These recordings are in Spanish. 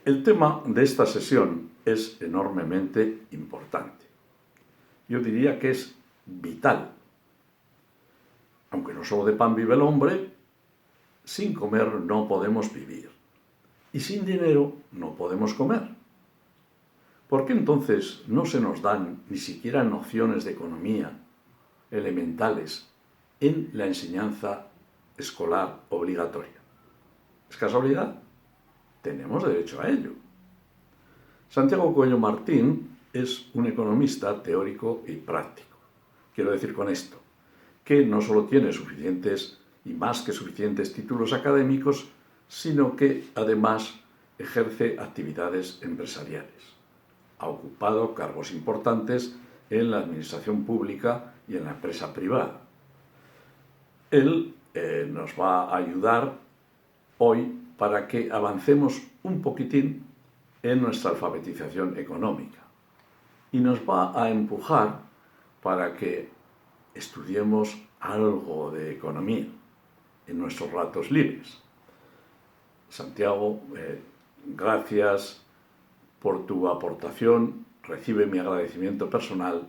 El tema de esta sesión es enormemente importante. Yo diría que es vital. Aunque no solo de pan vive el hombre, sin comer no podemos vivir. Y sin dinero no podemos comer. ¿Por qué entonces no se nos dan ni siquiera nociones de economía elementales en la enseñanza escolar obligatoria? ¿Es casualidad? Tenemos derecho a ello. Santiago Coello Martín es un economista teórico y práctico. Quiero decir con esto que no solo tiene suficientes y más que suficientes títulos académicos, sino que además ejerce actividades empresariales. Ha ocupado cargos importantes en la administración pública y en la empresa privada. Él nos va a ayudar hoy para que avancemos un poquitín en nuestra alfabetización económica y nos va a empujar para que estudiemos algo de economía en nuestros ratos libres. Santiago, gracias por tu aportación, recibe mi agradecimiento personal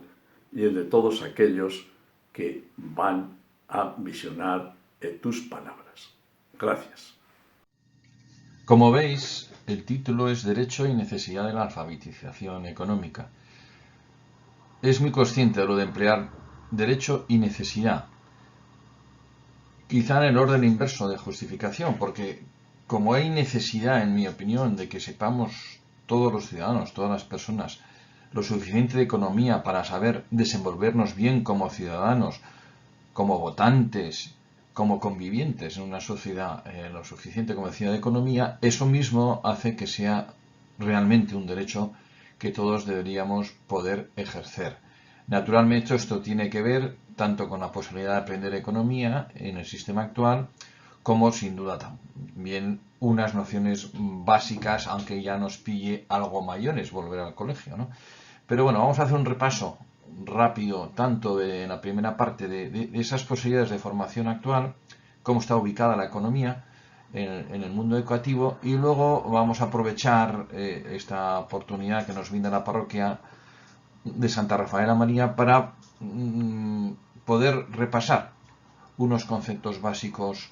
y el de todos aquellos que van a visionar tus palabras. Gracias. Como veis, el título es Derecho y necesidad de la alfabetización económica. Es muy consciente de lo de emplear derecho y necesidad, quizá en el orden inverso de justificación, porque como hay necesidad, en mi opinión, de que sepamos todos los ciudadanos, todas las personas, lo suficiente de economía para saber desenvolvernos bien como ciudadanos, como votantes, como convivientes en una sociedad lo suficiente convencida de economía, eso mismo hace que sea realmente un derecho que todos deberíamos poder ejercer. Naturalmente esto tiene que ver tanto con la posibilidad de aprender economía en el sistema actual, como sin duda también unas nociones básicas, aunque ya nos pille algo mayores volver al colegio, ¿no? Pero bueno, vamos a hacer un repaso rápido tanto de la primera parte de esas posibilidades de formación actual, cómo está ubicada la economía en el mundo educativo, y luego vamos a aprovechar esta oportunidad que nos brinda la parroquia de Santa Rafaela María para poder repasar unos conceptos básicos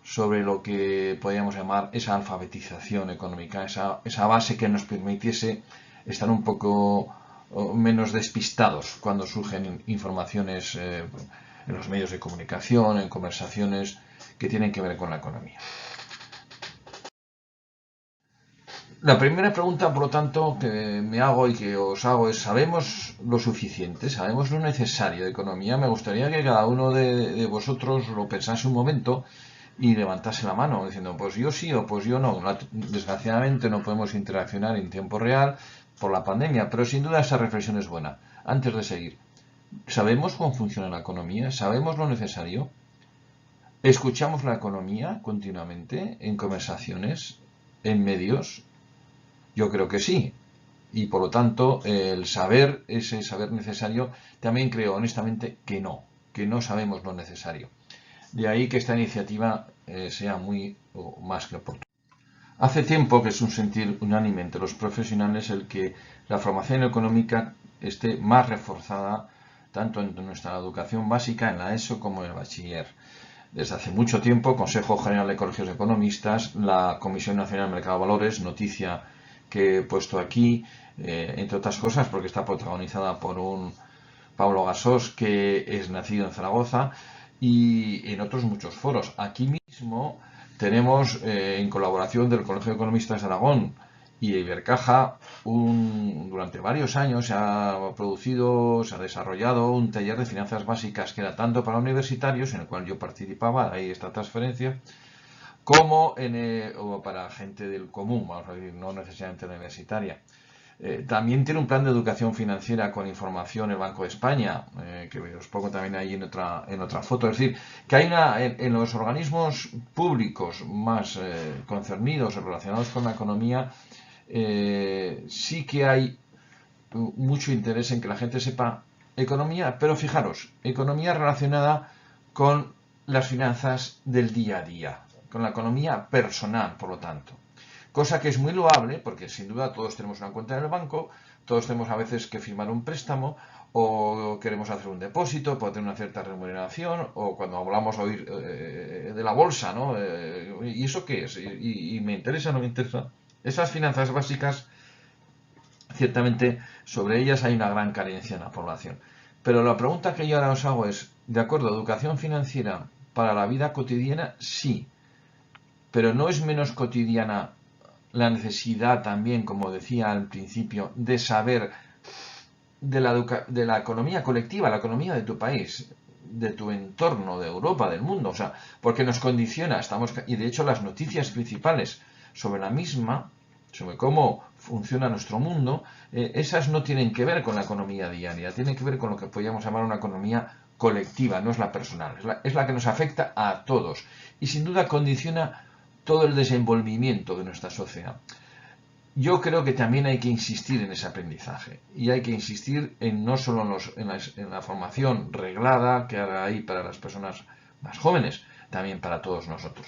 sobre lo que podríamos llamar esa alfabetización económica, esa base que nos permitiese estar un poco menos despistados cuando surgen informaciones en los medios de comunicación, en conversaciones que tienen que ver con la economía. La primera pregunta, por lo tanto, que me hago y que os hago es: ¿sabemos lo suficiente? ¿Sabemos lo necesario de economía? Me gustaría que cada uno de vosotros lo pensase un momento y levantase la mano diciendo, pues yo sí o pues yo no. Desgraciadamente no podemos interaccionar en tiempo real por la pandemia, pero sin duda esa reflexión es buena. Antes de seguir, ¿sabemos cómo funciona la economía? ¿Sabemos lo necesario? ¿Escuchamos la economía continuamente en conversaciones, en medios? Yo creo que sí. Y por lo tanto, el saber, ese saber necesario, también creo honestamente que no sabemos lo necesario. De ahí que esta iniciativa sea muy o más que oportuna. Hace tiempo que es un sentir unánime entre los profesionales el que la formación económica esté más reforzada tanto en nuestra educación básica, en la ESO, como en el bachiller. Desde hace mucho tiempo, Consejo General de Colegios de Economistas, la Comisión Nacional de Mercado de Valores, noticia que he puesto aquí, entre otras cosas porque está protagonizada por un Pablo Gasós que es nacido en Zaragoza, y en otros muchos foros. Aquí mismo tenemos, en colaboración del Colegio de Economistas de Aragón y de Ibercaja, durante varios años se ha desarrollado un taller de finanzas básicas que era tanto para universitarios, en el cual yo participaba, ahí esta transferencia, como o para gente del común, vamos a decir, no necesariamente universitaria. También tiene un plan de educación financiera con información el Banco de España, que os pongo también ahí en otra foto. Es decir, que hay en los organismos públicos más concernidos o relacionados con la economía, sí que hay mucho interés en que la gente sepa economía, pero fijaros, economía relacionada con las finanzas del día a día, con la economía personal, por lo tanto. cosa que es muy loable, porque sin duda todos tenemos una cuenta en el banco, todos tenemos a veces que firmar un préstamo, o queremos hacer un depósito para tener una cierta remuneración, o cuando hablamos hoy de la bolsa, ¿no? ¿Y eso qué es? ¿Y me interesa o no me interesa? Esas finanzas básicas, ciertamente, sobre ellas hay una gran carencia en la población. Pero la pregunta que yo ahora os hago es, ¿de acuerdo, educación financiera para la vida cotidiana? Sí, pero ¿no es menos cotidiana la necesidad también, como decía al principio, de saber de la economía colectiva, la economía de tu país, de tu entorno, de Europa, del mundo? O sea, porque nos condiciona, y de hecho las noticias principales sobre la misma, sobre cómo funciona nuestro mundo, esas no tienen que ver con la economía diaria, tienen que ver con lo que podríamos llamar una economía colectiva, no es la personal, es la que nos afecta a todos y sin duda condiciona todo el desenvolvimiento de nuestra sociedad. Yo creo que también hay que insistir en ese aprendizaje y hay que insistir en no solo en la formación reglada que hay para las personas más jóvenes, también para todos nosotros.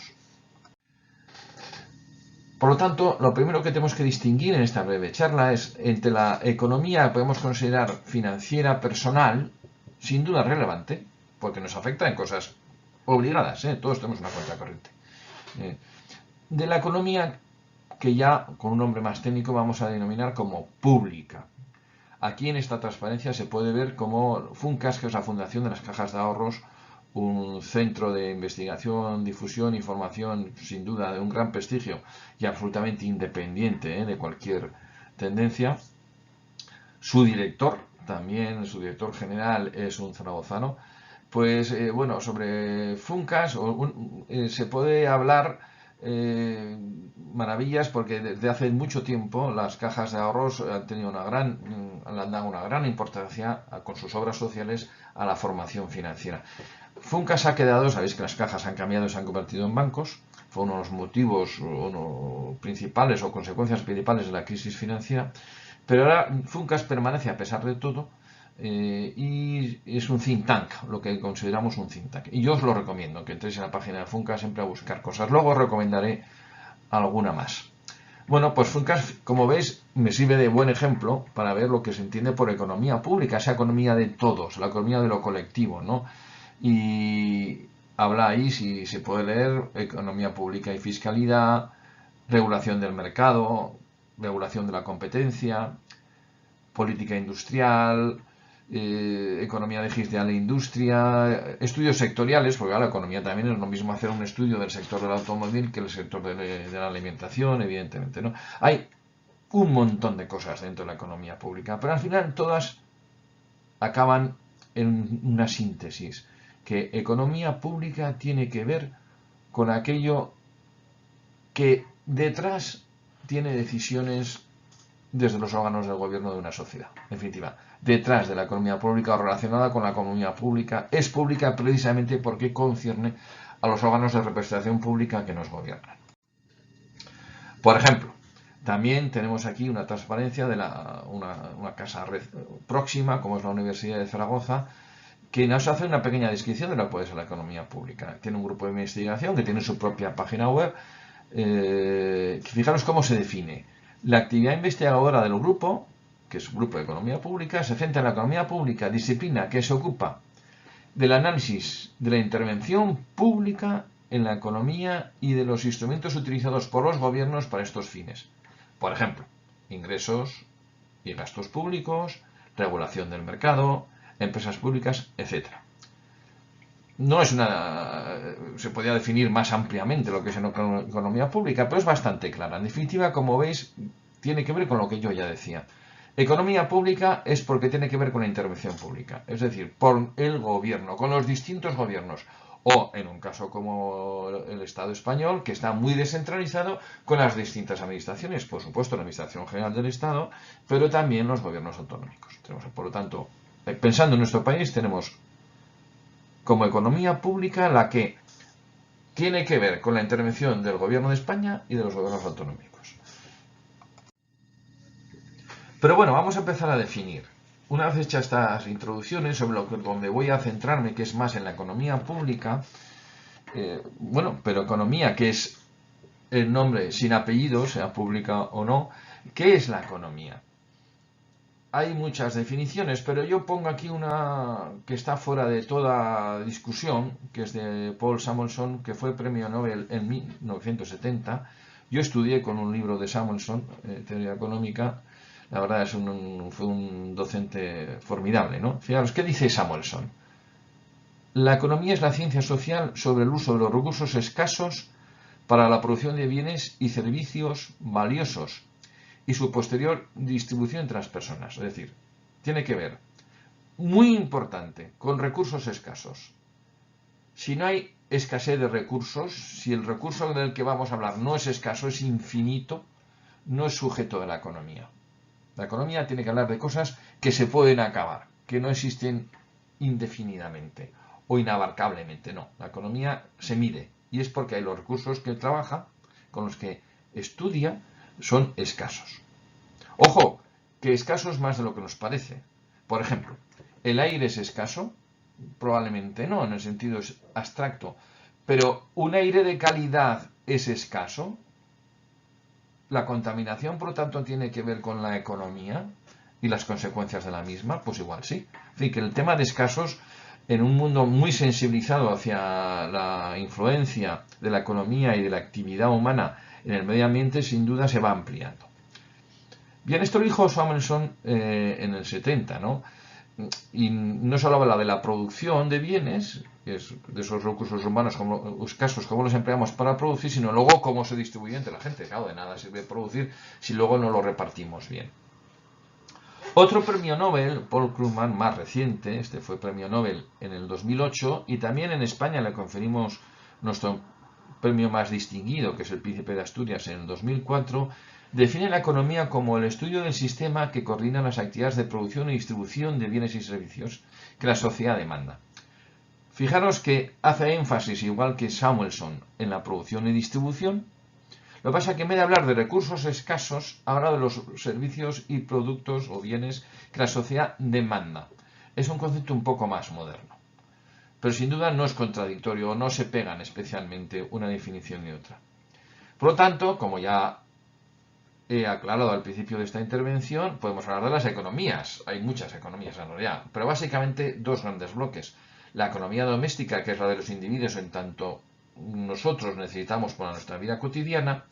Por lo tanto, lo primero que tenemos que distinguir en esta breve charla es entre la economía que podemos considerar financiera personal, sin duda relevante, porque nos afecta en cosas obligadas, todos tenemos una cuenta corriente, de la economía que ya con un nombre más técnico vamos a denominar como pública. Aquí en esta transparencia se puede ver cómo FUNCAS, que es la Fundación de las Cajas de Ahorros, un centro de investigación, difusión y formación sin duda de un gran prestigio y absolutamente independiente de cualquier tendencia. Su director, también su director general es un zaragozano. Pues bueno, sobre FUNCAS se puede hablar maravillas porque desde hace mucho tiempo las cajas de ahorros han tenido le han dado una gran importancia con sus obras sociales a la formación financiera. FUNCAS ha quedado, sabéis que las cajas han cambiado y se han convertido en bancos, fue uno de los motivos principales o consecuencias principales de la crisis financiera, pero ahora FUNCAS permanece a pesar de todo y es un think tank, lo que consideramos un think tank. Y yo os lo recomiendo, que entréis en la página de FUNCAS siempre a buscar cosas. Luego os recomendaré alguna más. Bueno, pues FUNCAS, como veis, me sirve de buen ejemplo para ver lo que se entiende por economía pública, esa economía de todos, la economía de lo colectivo, ¿no? Y habla ahí, si se puede leer, economía pública y fiscalidad, regulación del mercado, regulación de la competencia, política industrial, economía digital e industria, estudios sectoriales, porque la economía también es lo mismo hacer un estudio del sector del automóvil que el sector de la alimentación, evidentemente, ¿no? Hay un montón de cosas dentro de la economía pública, pero al final todas acaban en una síntesis, que economía pública tiene que ver con aquello que detrás tiene decisiones desde los órganos del gobierno de una sociedad. En definitiva, detrás de la economía pública o relacionada con la economía pública, es pública precisamente porque concierne a los órganos de representación pública que nos gobiernan. Por ejemplo, también tenemos aquí una transparencia de una casa próxima, como es la Universidad de Zaragoza, que nos hace una pequeña descripción de lo que puede ser la economía pública. Tiene un grupo de investigación que tiene su propia página web. Fijaros cómo se define. La actividad investigadora del grupo, que es un grupo de economía pública, se centra en la economía pública, disciplina que se ocupa del análisis de la intervención pública en la economía y de los instrumentos utilizados por los gobiernos para estos fines. Por ejemplo, ingresos y gastos públicos, regulación del mercado, empresas públicas, etc. No es se podría definir más ampliamente lo que es una economía pública, pero es bastante clara. En definitiva, como veis, tiene que ver con lo que yo ya decía. Economía pública es porque tiene que ver con la intervención pública, es decir, por el gobierno, con los distintos gobiernos, o en un caso como el Estado español, que está muy descentralizado, con las distintas administraciones, por supuesto la Administración General del Estado, pero también los gobiernos autonómicos. Por lo tanto, pensando en nuestro país, tenemos como economía pública la que tiene que ver con la intervención del gobierno de España y de los gobiernos autonómicos. Pero bueno, vamos a empezar a definir. Una vez hechas estas introducciones sobre donde voy a centrarme, que es más en la economía pública, bueno, pero economía que es el nombre sin apellido, sea pública o no. ¿Qué es la economía? Hay muchas definiciones, pero yo pongo aquí una que está fuera de toda discusión, que es de Paul Samuelson, que fue premio Nobel en 1970. Yo estudié con un libro de Samuelson, Teoría Económica. La verdad fue un docente formidable, ¿no? Fijaros, ¿qué dice Samuelson? La economía es la ciencia social sobre el uso de los recursos escasos para la producción de bienes y servicios valiosos y su posterior distribución entre las personas. Es decir, tiene que ver, muy importante, con recursos escasos. Si no hay escasez de recursos, si el recurso del que vamos a hablar no es escaso, es infinito, no es sujeto de la economía. La economía tiene que hablar de cosas que se pueden acabar, que no existen indefinidamente o inabarcablemente, no. La economía se mide y es porque hay los recursos que trabaja, con los que estudia, son escasos. Ojo, que escasos más de lo que nos parece. Por ejemplo, ¿el aire es escaso? Probablemente no, en el sentido abstracto. Pero ¿un aire de calidad es escaso? ¿La contaminación, por lo tanto, tiene que ver con la economía y las consecuencias de la misma? Pues igual sí. En fin, que el tema de escasos, en un mundo muy sensibilizado hacia la influencia de la economía y de la actividad humana en el medio ambiente, sin duda se va ampliando. Bien, esto lo dijo Samuelson en el 70, ¿no? Y no solo habla de la producción de bienes, que es de esos recursos humanos escasos, cómo los empleamos para producir, sino luego cómo se distribuye entre la gente. Claro, de nada sirve producir si luego no lo repartimos bien. Otro premio Nobel, Paul Krugman, más reciente, este fue premio Nobel en el 2008, y también en España le conferimos nuestro premio más distinguido, que es el Príncipe de Asturias, en el 2004, define la economía como el estudio del sistema que coordina las actividades de producción y distribución de bienes y servicios que la sociedad demanda. Fijaros que hace énfasis, igual que Samuelson, en la producción y distribución. Lo que pasa es que en vez de hablar de recursos escasos, habla de los servicios y productos o bienes que la sociedad demanda. Es un concepto un poco más moderno. Pero sin duda no es contradictorio o no se pegan especialmente una definición y otra. Por lo tanto, como ya he aclarado al principio de esta intervención, podemos hablar de las economías. Hay muchas economías en realidad, pero básicamente dos grandes bloques. La economía doméstica, que es la de los individuos en tanto nosotros necesitamos para nuestra vida cotidiana,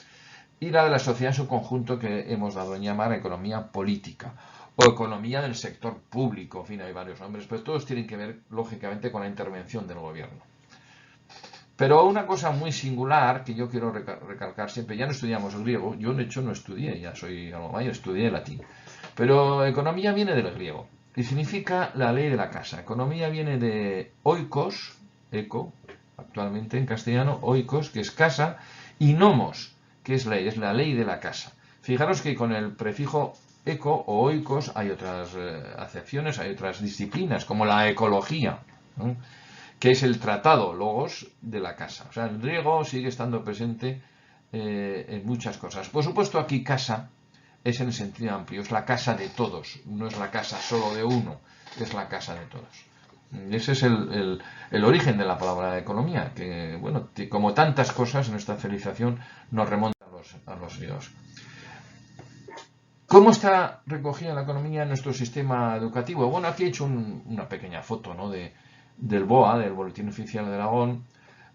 y la de la sociedad en su conjunto, que hemos dado en llamar economía política o economía del sector público. En fin, hay varios nombres, pero todos tienen que ver, lógicamente, con la intervención del gobierno. Pero una cosa muy singular que yo quiero recalcar siempre, ya no estudiamos el griego, yo de hecho no estudié, ya soy algo mayor, estudié latín, pero economía viene del griego y significa la ley de la casa. Economía viene de oikos, eco, actualmente en castellano, oikos, que es casa, y nomos, que es la ley de la casa. Fijaros que con el prefijo eco o oikos hay otras acepciones, hay otras disciplinas, como la ecología, ¿no?, que es el tratado, logos, de la casa. O sea, el griego sigue estando presente en muchas cosas. Por supuesto, aquí casa es en el sentido amplio, es la casa de todos, no es la casa solo de uno, es la casa de todos. Ese es el origen de la palabra economía, que, bueno, como tantas cosas en nuestra civilización nos remonta a los griegos. ¿Cómo está recogida la economía en nuestro sistema educativo? Bueno, aquí he hecho una pequeña foto, ¿no?, del BOA, del Boletín Oficial de Aragón.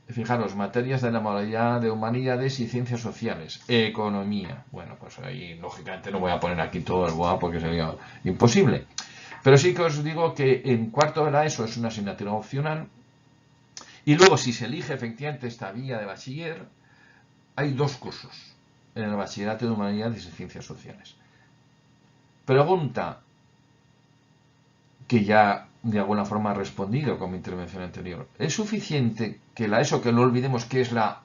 Fijaros, materias de la modalidad de humanidades y ciencias sociales, economía. Bueno, pues ahí lógicamente no voy a poner aquí todo el BOA porque sería imposible. Pero sí que os digo que en cuarto de la ESO es una asignatura opcional. Y luego, si se elige efectivamente esta vía de bachiller, hay dos cursos en el bachillerato de humanidades y ciencias sociales. Pregunta que ya de alguna forma he respondido con mi intervención anterior. ¿Es suficiente que la ESO, que no olvidemos que es la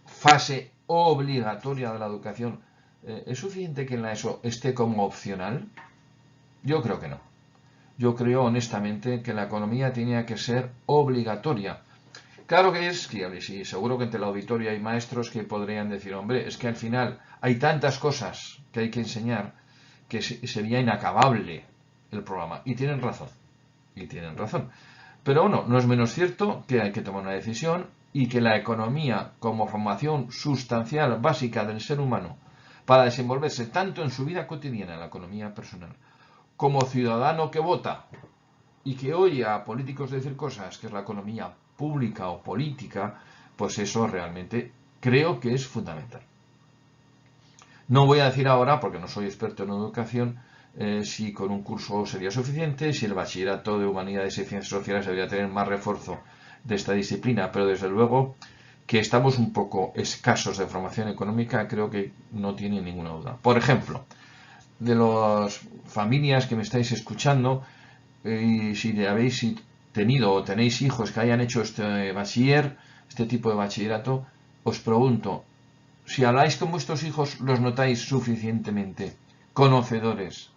fase obligatoria de la educación, es suficiente que en la ESO esté como opcional? Yo creo que no. Yo creo honestamente que la economía tenía que ser obligatoria. Claro que es, y sí, seguro que entre el auditorio hay maestros que podrían decir, hombre, es que al final hay tantas cosas que hay que enseñar que sería inacabable el programa. Y tienen razón. Pero bueno, no es menos cierto que hay que tomar una decisión y que la economía, como formación sustancial básica del ser humano, para desenvolverse tanto en su vida cotidiana, en la economía personal, como ciudadano que vota y que oye a políticos decir cosas, que es la economía pública o política, pues eso realmente creo que es fundamental. No voy a decir ahora, porque no soy experto en educación, si con un curso sería suficiente, si el bachillerato de humanidades y ciencias sociales debería tener más refuerzo de esta disciplina, pero desde luego que estamos un poco escasos de formación económica, creo que no tiene ninguna duda. Por ejemplo, de las familias que me estáis escuchando, y si habéis tenido o tenéis hijos que hayan hecho este tipo de bachillerato, os pregunto, si habláis con vuestros hijos, ¿los notáis suficientemente conocedores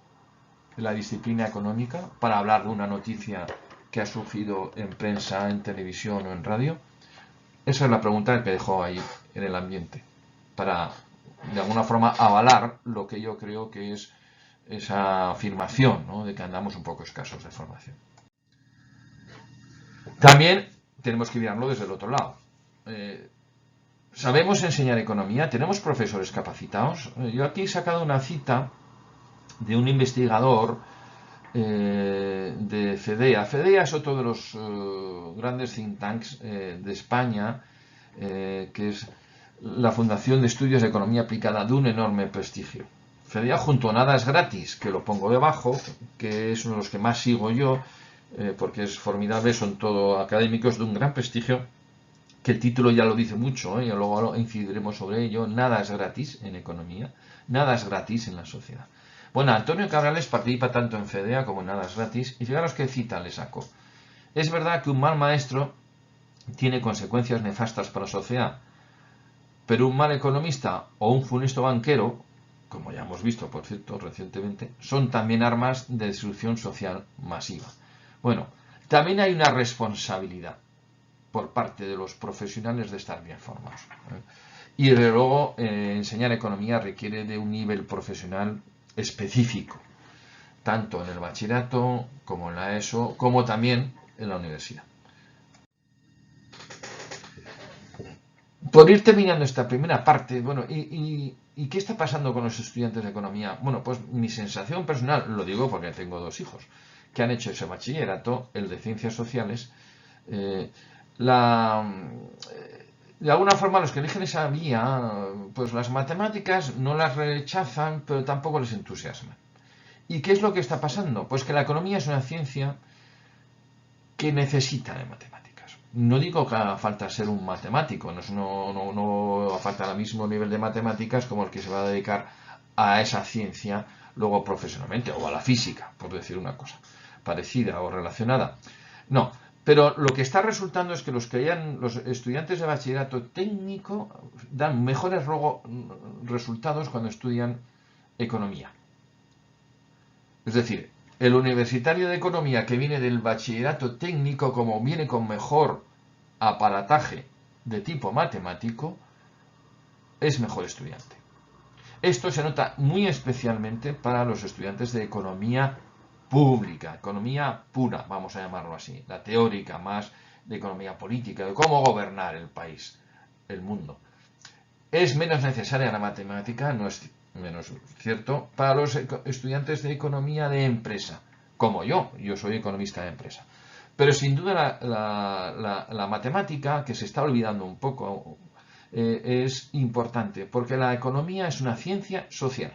de la disciplina económica para hablar de una noticia que ha surgido en prensa, en televisión o en radio? Esa es la pregunta que dejo ahí en el ambiente, para de alguna forma avalar lo que yo creo que es esa afirmación, ¿no?, de que andamos un poco escasos de formación. También tenemos que mirarlo desde el otro lado. ¿Sabemos enseñar economía? ¿Tenemos profesores capacitados? Yo aquí he sacado una cita de un investigador de FEDEA. FEDEA es otro de los grandes think tanks de España, que es la Fundación de Estudios de Economía Aplicada de un enorme prestigio. FEDEA junto a Nada es Gratis, que lo pongo debajo, que es uno de los que más sigo yo, porque es formidable, son todos académicos de un gran prestigio, que el título ya lo dice mucho, y luego incidiremos sobre ello. Nada es gratis en economía, nada es gratis en la sociedad. Bueno, Antonio Cabrales participa tanto en FEDEA como en Nada es gratis, y fijaros qué cita le saco. Es verdad que un mal maestro tiene consecuencias nefastas para la sociedad, pero un mal economista o un funesto banquero, como ya hemos visto, por cierto, recientemente, son también armas de destrucción social masiva. Bueno, también hay una responsabilidad por parte de los profesionales de estar bien formados. Y desde luego enseñar economía requiere de un nivel profesional específico, tanto en el bachillerato como en la ESO, como también en la universidad. Por ir terminando esta primera parte, bueno, ¿y qué está pasando con los estudiantes de economía? Bueno, pues mi sensación personal, lo digo porque tengo 2 hijos que han hecho ese bachillerato, el de ciencias sociales, de alguna forma los que eligen esa vía, pues las matemáticas no las rechazan, pero tampoco les entusiasman. ¿Y qué es lo que está pasando? Pues que la economía es una ciencia que necesita de matemáticas. No digo que haga falta ser un matemático, no falta el mismo nivel de matemáticas como el que se va a dedicar a esa ciencia luego profesionalmente, o a la física, por decir una cosa parecida o relacionada. No, pero lo que está resultando es que los estudiantes de bachillerato técnico dan mejores resultados cuando estudian economía. Es decir, el universitario de economía que viene del bachillerato técnico, como viene con mejor aparataje de tipo matemático, es mejor estudiante. Esto se nota muy especialmente para los estudiantes de economía pública, economía pura, vamos a llamarlo así, la teórica más de economía política, de cómo gobernar el país, el mundo. Es menos necesaria la matemática, no es menos cierto, para los estudiantes de economía de empresa, como yo soy economista de empresa. Pero sin duda la matemática, que se está olvidando un poco, es importante, porque la economía es una ciencia social.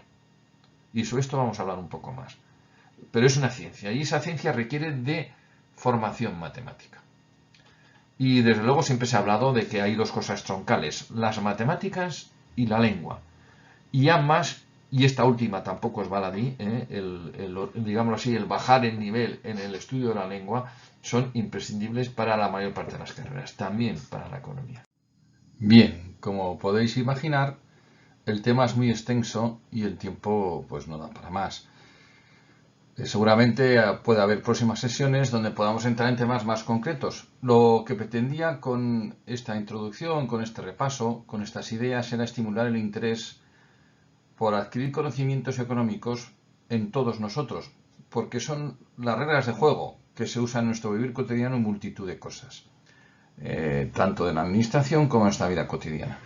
Y sobre esto vamos a hablar un poco más. Pero es una ciencia, y esa ciencia requiere de formación matemática. Y desde luego siempre se ha hablado de que hay 2 cosas troncales, las matemáticas y la lengua. Y ambas, y esta última tampoco es baladí, digámoslo así, el bajar el nivel en el estudio de la lengua, son imprescindibles para la mayor parte de las carreras, también para la economía. Bien, como podéis imaginar, el tema es muy extenso y el tiempo pues no da para más. Seguramente puede haber próximas sesiones donde podamos entrar en temas más concretos. Lo que pretendía con esta introducción, con este repaso, con estas ideas, era estimular el interés por adquirir conocimientos económicos en todos nosotros, porque son las reglas de juego que se usan en nuestro vivir cotidiano en multitud de cosas. tanto en la administración como en esta vida cotidiana.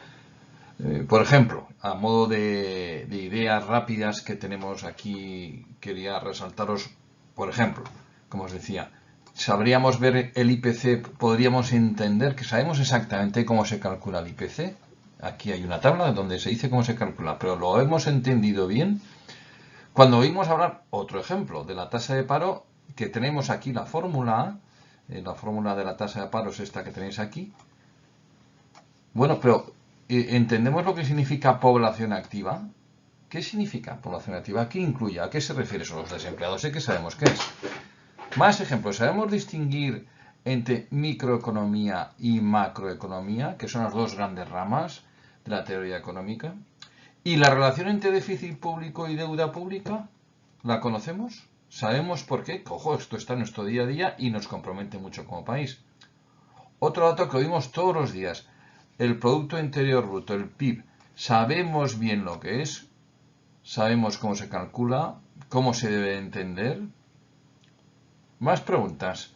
Por ejemplo, a modo de ideas rápidas que tenemos aquí, quería resaltaros, por ejemplo, como os decía, sabríamos ver el IPC, podríamos entender que sabemos exactamente cómo se calcula el IPC. Aquí hay una tabla donde se dice cómo se calcula, pero lo hemos entendido bien cuando oímos hablar, otro ejemplo, de la tasa de paro, que tenemos aquí la fórmula de la tasa de paro es esta que tenéis aquí. Bueno, pero ¿entendemos lo que significa población activa? ¿Qué significa población activa? ¿Qué incluye? ¿A qué se refiere eso? Los desempleados sé que sabemos qué es. Más ejemplos. ¿Sabemos distinguir entre microeconomía y macroeconomía, que son las dos grandes ramas de la teoría económica? ¿Y la relación entre déficit público y deuda pública? ¿La conocemos? ¿Sabemos por qué? Ojo, esto está en nuestro día a día y nos compromete mucho como país. Otro dato que oímos todos los días. El Producto Interior Bruto, el PIB. ¿Sabemos bien lo que es? ¿Sabemos cómo se calcula? ¿Cómo se debe entender? Más preguntas.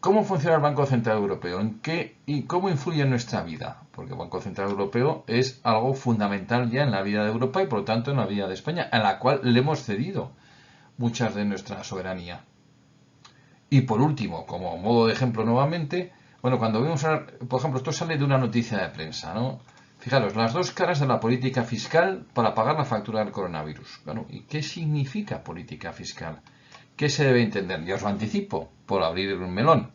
¿Cómo funciona el Banco Central Europeo? ¿En qué y cómo influye en nuestra vida? Porque el Banco Central Europeo es algo fundamental ya en la vida de Europa y por lo tanto en la vida de España, a la cual le hemos cedido muchas de nuestra soberanía. Y por último, como modo de ejemplo nuevamente, bueno, cuando vemos, por ejemplo, esto sale de una noticia de prensa, ¿no? Fijaros, las dos caras de la política fiscal para pagar la factura del coronavirus. Bueno, ¿y qué significa política fiscal? ¿Qué se debe entender? Ya os lo anticipo, por abrir un melón.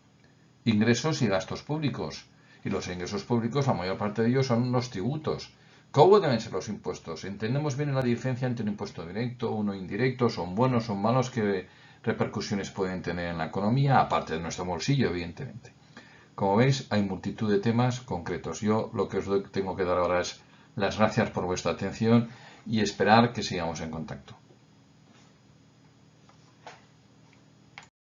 Ingresos y gastos públicos. Y los ingresos públicos, la mayor parte de ellos son los tributos. ¿Cómo deben ser los impuestos? ¿Entendemos bien la diferencia entre un impuesto directo, uno indirecto? ¿Son buenos, son malos? ¿Qué repercusiones pueden tener en la economía? Aparte de nuestro bolsillo, evidentemente. Como veis, hay multitud de temas concretos. Yo lo que os tengo que dar ahora es las gracias por vuestra atención y esperar que sigamos en contacto.